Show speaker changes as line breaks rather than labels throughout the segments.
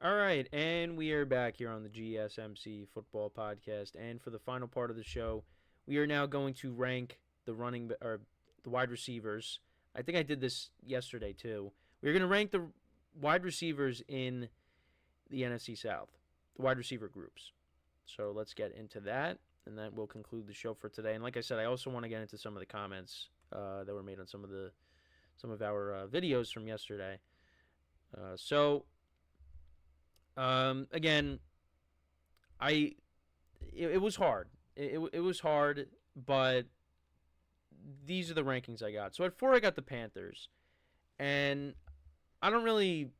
All right, and we are back here on the GSMC football podcast. And for the final part of the show, we are now going to rank the wide receivers. I think I did this yesterday too. We're going to rank the wide receivers in the NFC South, the wide receiver groups. So let's get into that, and that will conclude the show for today. And like I said, I also want to get into some of the comments that were made on some of our videos from yesterday. Again, I it was hard. It was hard, but these are the rankings I got. So at 4, I got the Panthers, and I don't really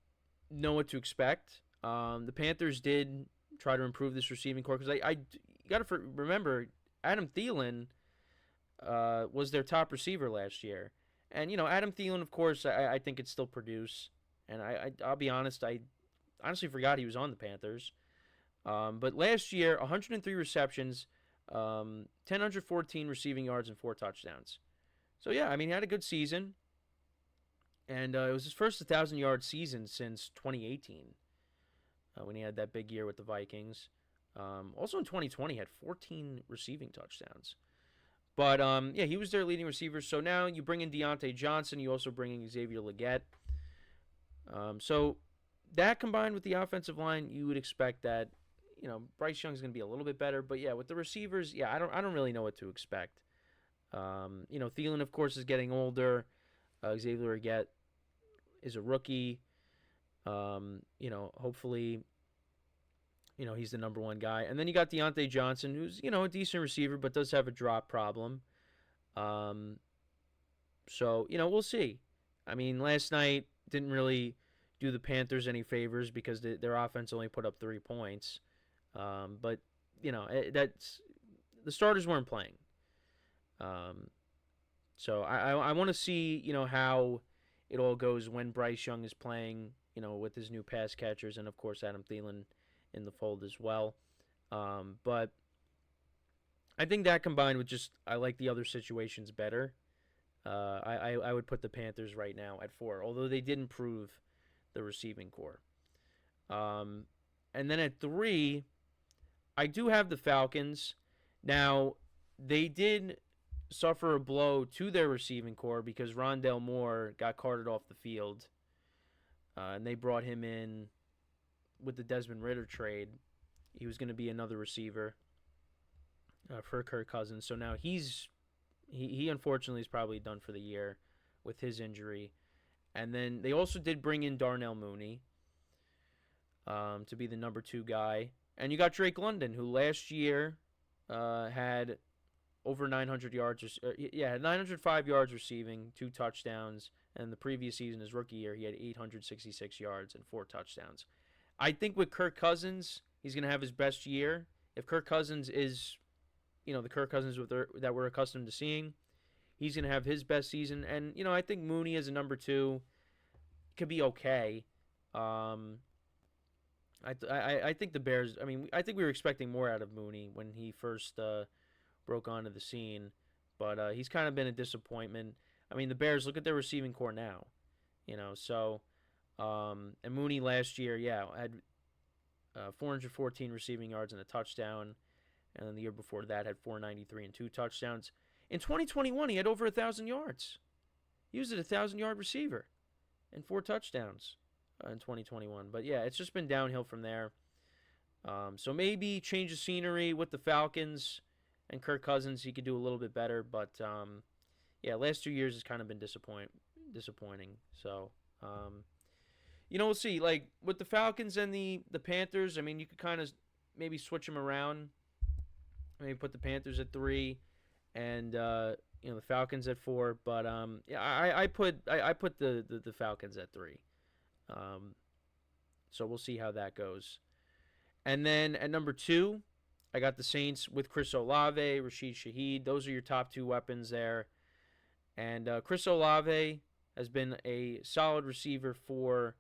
know what to expect. The Panthers did try to improve this receiving core because I you got to remember Adam Thielen was their top receiver last year, and Adam Thielen, of course, I think could still produce, and I'll be honest, I honestly forgot he was on the Panthers. But last year, 103 receptions, 1,014 receiving yards, and 4 touchdowns. So yeah, I mean, he had a good season, and it was his first 1,000-yard season since 2018 when he had that big year with the Vikings. Also in 2020, he had 14 receiving touchdowns. But yeah, he was their leading receiver. So now you bring in Deontay Johnson. You also bring in Xavier Legette. So that combined with the offensive line, you would expect that Bryce Young's going to be a little bit better. But yeah, with the receivers, yeah, I don't really know what to expect. Thielen, of course, is getting older. Xavier Legette is a rookie. Hopefully, he's the number one guy. And then you got Deontay Johnson, who's, a decent receiver, but does have a drop problem. So, we'll see. I mean, last night didn't really do the Panthers any favors because their offense only put up 3 points. But, that's the starters weren't playing. So I want to see, how it all goes when Bryce Young is playing, with his new pass catchers and, of course, Adam Thielen in the fold as well. But I think that combined with just I like the other situations better. I would put the Panthers right now at 4, although they did improve the receiving core. And then at 3, I do have the Falcons. Now, they did suffer a blow to their receiving core because Rondale Moore got carted off the field. And they brought him in with the Desmond Ridder trade. He was going to be another receiver for Kirk Cousins. So now he unfortunately is probably done for the year with his injury. And then they also did bring in Darnell Mooney to be the number 2 guy. And you got Drake London, who last year had over 900 yards. Had 905 yards receiving, 2 touchdowns. And the previous season, his rookie year, he had 866 yards and 4 touchdowns. I think with Kirk Cousins, he's going to have his best year. If Kirk Cousins is, the Kirk Cousins that we're accustomed to seeing, he's going to have his best season. And, I think Mooney as a number 2 could be okay. I think the Bears, I think we were expecting more out of Mooney when he first broke onto the scene. But he's kind of been a disappointment. The Bears, look at their receiving core now. And Mooney last year, had 414 receiving yards and a touchdown. And then the year before that had 493 and 2 touchdowns. In 2021, he had over 1,000 yards. He was a 1,000-yard receiver and 4 touchdowns in 2021. But yeah, it's just been downhill from there. So maybe change of scenery with the Falcons and Kirk Cousins, he could do a little bit better. But last 2 years has kind of been disappointing. So, we'll see. Like with the Falcons and the Panthers, you could kind of maybe switch them around. Maybe put the Panthers at 3, and the Falcons at 4. But I put the Falcons at 3. So we'll see how that goes. And then at number 2, I got the Saints with Chris Olave, Rashid Shaheed. Those are your top 2 weapons there. And Chris Olave has been a solid receiver for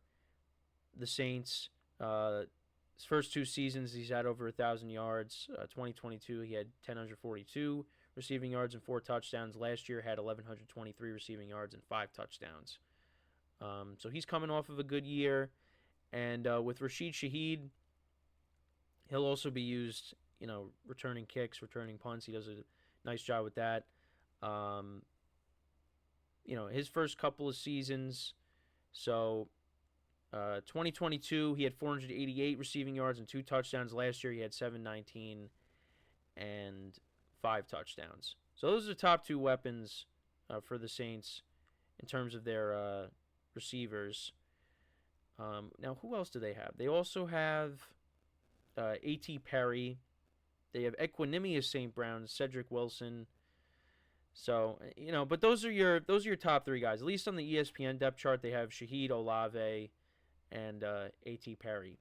the Saints. His first 2 seasons, he's had over 1,000 yards. 2022, he had 1,042 receiving yards and 4 touchdowns. Last year, had 1,123 receiving yards and 5 touchdowns. So he's coming off of a good year. And with Rashid Shaheed, he'll also be used, returning kicks, returning punts. He does a nice job with that. Um, his first couple of seasons. So 2022, he had 488 receiving yards and 2 touchdowns. Last year, he had 719 and 5 touchdowns. So those are the top two weapons for the Saints in terms of their receivers. Now, who else do they have? They also have A.T. Perry. They have Equanimous St. Brown, Cedric Wilson. So, but those are your top three guys. At least on the ESPN depth chart, they have Shaheed, Olave, and A.T. Perry.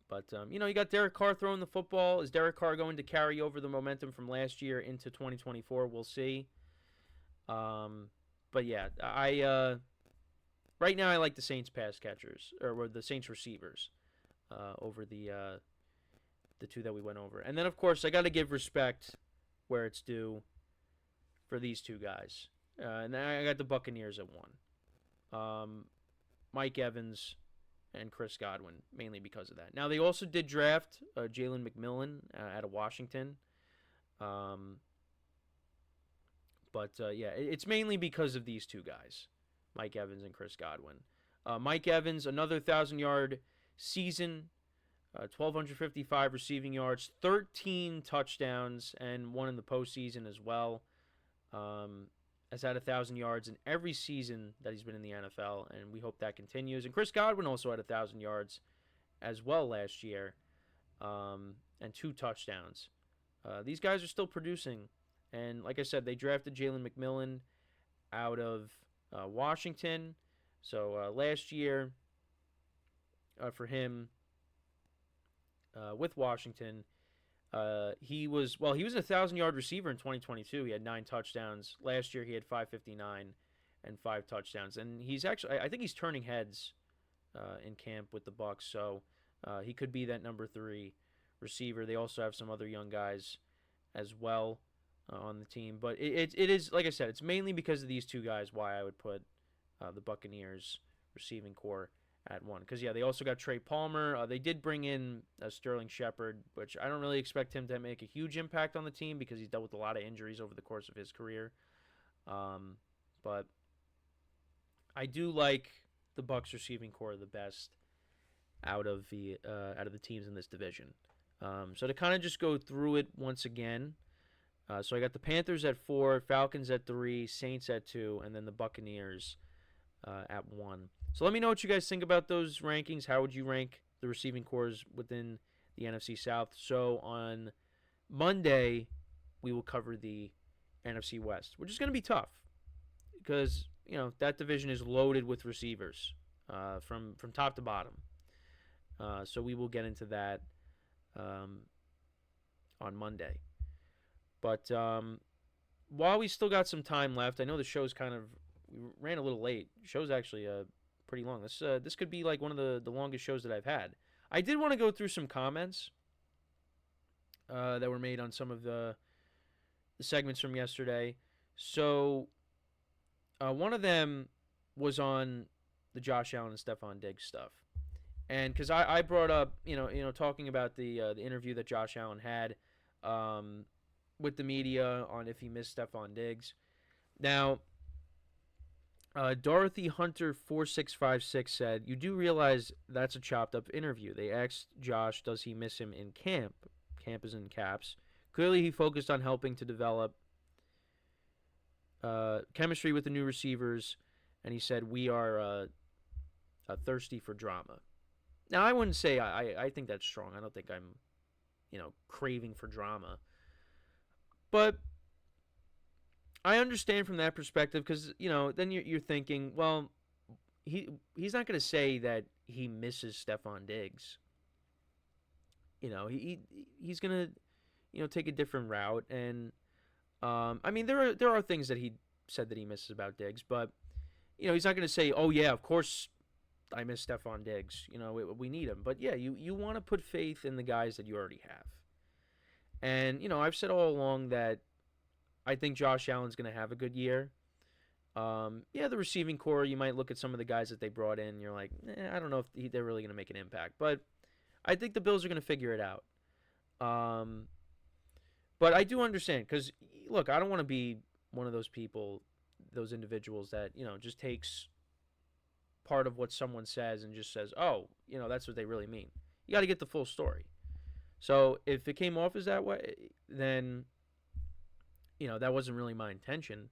But, you got Derek Carr throwing the football. Is Derek Carr going to carry over the momentum from last year into 2024? We'll see. But, yeah, right now I like the Saints pass catchers, or the Saints receivers, over the two that we went over. And then, of course, I got to give respect where it's due for these two guys. And then I got the Buccaneers at 1. Mike Evans and Chris Godwin, mainly because of that. Now, they also did draft Jalen McMillan out of Washington. But it's mainly because of these two guys, Mike Evans and Chris Godwin. Mike Evans, another 1,000-yard season, 1,255 receiving yards, 13 touchdowns, and one in the postseason as well. Has had 1,000 yards in every season that he's been in the NFL, and we hope that continues. And Chris Godwin also had 1,000 yards as well last year, and 2 touchdowns. These guys are still producing, and like I said, they drafted Jalen McMillan out of Washington. So last year, for him with Washington, he was a 1,000-yard receiver in 2022. He had 9 touchdowns. Last year he had 559 and 5 touchdowns. And he's actually, I think he's turning heads in camp with the Bucs. So he could be that number 3 receiver. They also have some other young guys as well on the team. But it is, like I said, it's mainly because of these two guys why I would put the Buccaneers receiving core at 1. Because, they also got Trey Palmer. They did bring in Sterling Shepard, which I don't really expect him to make a huge impact on the team because he's dealt with a lot of injuries over the course of his career. But I do like the Bucs receiving core the best out of the teams in this division. So to kind of just go through it once again, so I got the Panthers at 4, Falcons at 3, Saints at 2, and then the Buccaneers at 1. So let me know what you guys think about those rankings. How would you rank the receiving cores within the NFC South? So on Monday, we will cover the NFC West, which is going to be tough because, that division is loaded with receivers from top to bottom. So we will get into that on Monday. But while we still got some time left, I know the show's we ran a little late. The show's actually pretty long. This could be like one of the longest shows that I've had. I did want to go through some comments that were made on some of the segments from yesterday. So one of them was on the Josh Allen and Stephon Diggs stuff, and because I brought up talking about the interview that Josh Allen had with the media on if he missed Stephon Diggs. Now, Dorothy Hunter 4656 said, "You do realize that's a chopped up interview. They asked Josh, does he miss him in camp? Camp is in caps. Clearly he focused on helping to develop chemistry with the new receivers, and he said, we are thirsty for drama." Now, I wouldn't say I think that's strong. I don't think I'm, craving for drama. But I understand from that perspective because, then you're thinking, well, he's not going to say that he misses Stephon Diggs. He's going to, take a different route. And, there are things that he said that he misses about Diggs, but, he's not going to say, oh, yeah, of course I miss Stephon Diggs. We need him. But, yeah, you want to put faith in the guys that you already have. And, I've said all along that I think Josh Allen's going to have a good year. Yeah, the receiving core, you might look at some of the guys that they brought in. You're like, I don't know if they're really going to make an impact. But I think the Bills are going to figure it out. But I do understand because, look, I don't want to be one of those people, those individuals that, just takes part of what someone says and just says, oh, that's what they really mean. You got to get the full story. So if it came off as that way, then, that wasn't really my intention.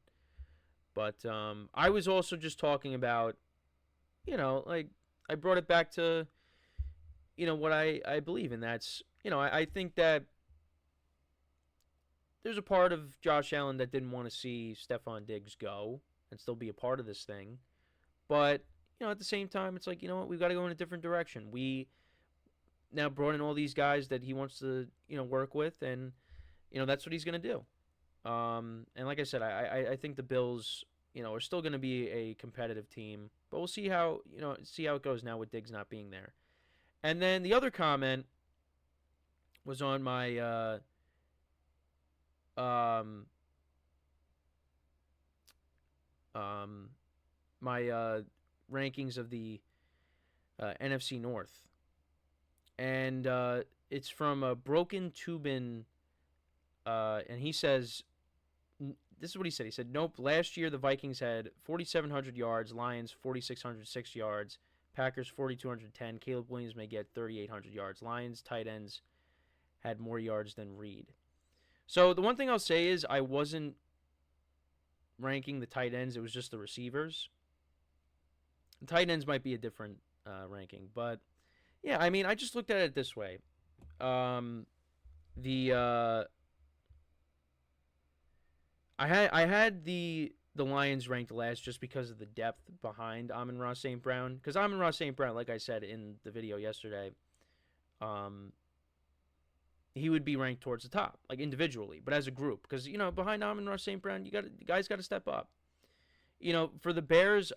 But I was also just talking about, like I brought it back to, what I believe in. That's, I think that there's a part of Josh Allen that didn't want to see Stephon Diggs go and still be a part of this thing. But, at the same time, it's like, what, we've got to go in a different direction. We now brought in all these guys that he wants to, work with, and, that's what he's going to do. And like I said, I think the Bills, are still going to be a competitive team, but we'll see how it goes now with Diggs not being there. And then the other comment was on my rankings of the NFC North, and it's from a Broken Tubin, and he says, this is what he said. He said, nope, last year the Vikings had 4,700 yards, Lions 4,606 yards, Packers 4,210. Caleb Williams may get 3,800 yards. Lions tight ends had more yards than Reed. So the one thing I'll say is I wasn't ranking the tight ends. It was just the receivers. The tight ends might be a different ranking. But, yeah, I mean, I just looked at it this way. I had the Lions ranked last just because of the depth behind Amon-Ra St. Brown. Because Amon-Ra St. Brown, like I said in the video yesterday, he would be ranked towards the top, like individually, but as a group. Because, behind Amon-Ra St. Brown, you guys got to step up. For the Bears,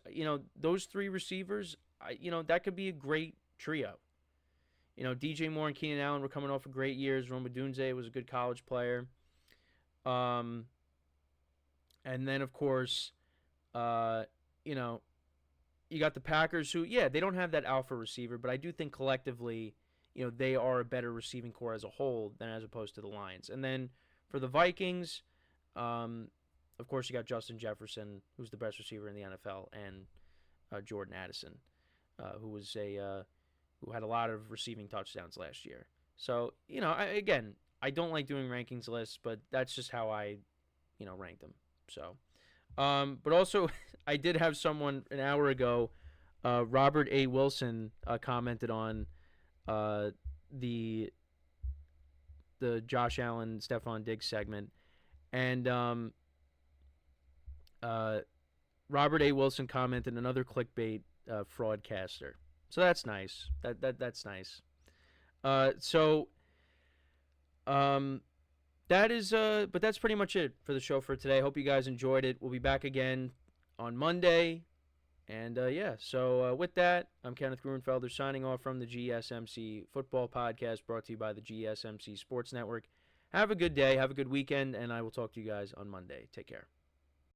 those three receivers, that could be a great trio. DJ Moore and Keenan Allen were coming off of great years. Rome Odunze was a good college player. And then, of course, you got the Packers who, they don't have that alpha receiver, but I do think collectively, they are a better receiving core as a whole than as opposed to the Lions. And then for the Vikings, of course, you got Justin Jefferson, who's the best receiver in the NFL, and Jordan Addison, who had a lot of receiving touchdowns last year. So, I don't like doing rankings lists, but that's just how I, rank them. So, but also, I did have someone an hour ago, Robert A. Wilson, commented on the Josh Allen, Stephon Diggs segment, and Robert A. Wilson commented another clickbait fraudcaster. So that's nice. That's nice. That is, but that's pretty much it for the show for today. Hope you guys enjoyed it. We'll be back again on Monday. And, so with that, I'm Kenneth Gruenfelder signing off from the GSMC Football Podcast brought to you by the GSMC Sports Network. Have a good day. Have a good weekend. And I will talk to you guys on Monday. Take care.